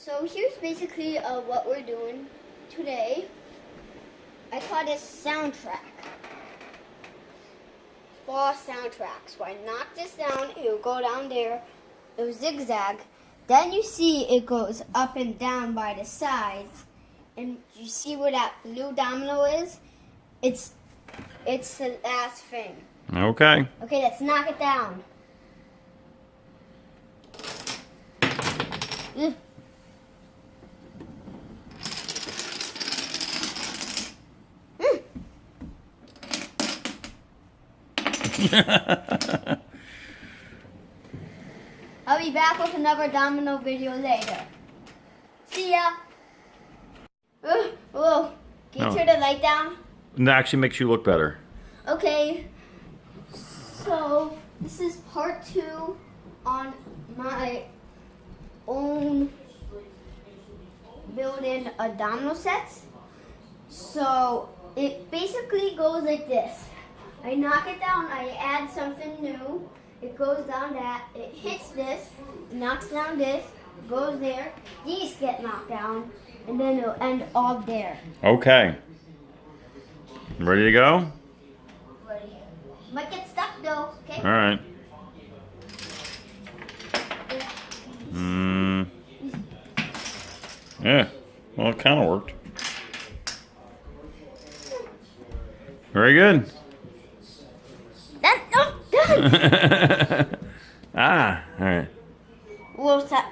So here's basically what we're doing today. I call this soundtrack. Fall soundtrack. So I knock this down, it'll go down there, it'll zigzag. Then you see it goes up and down by the sides. And you see where that blue domino is? It's the last thing. Okay. Okay, let's knock it down. Ugh. I'll be back with another domino video later. See ya. Whoa. Can you Oh. turn the light down? That actually makes you look better. Okay. So, this is part 2 on my own building a domino sets. So, it basically goes like this. I knock it down, I add something new. It goes down that, it hits this, knocks down this, goes there, these get knocked down, and then it'll end all there. Okay. Ready to go? Ready. Might get stuck though, okay? All right. Yeah. Well, it kind of worked. Very good. That's not done! All right. We'll stop.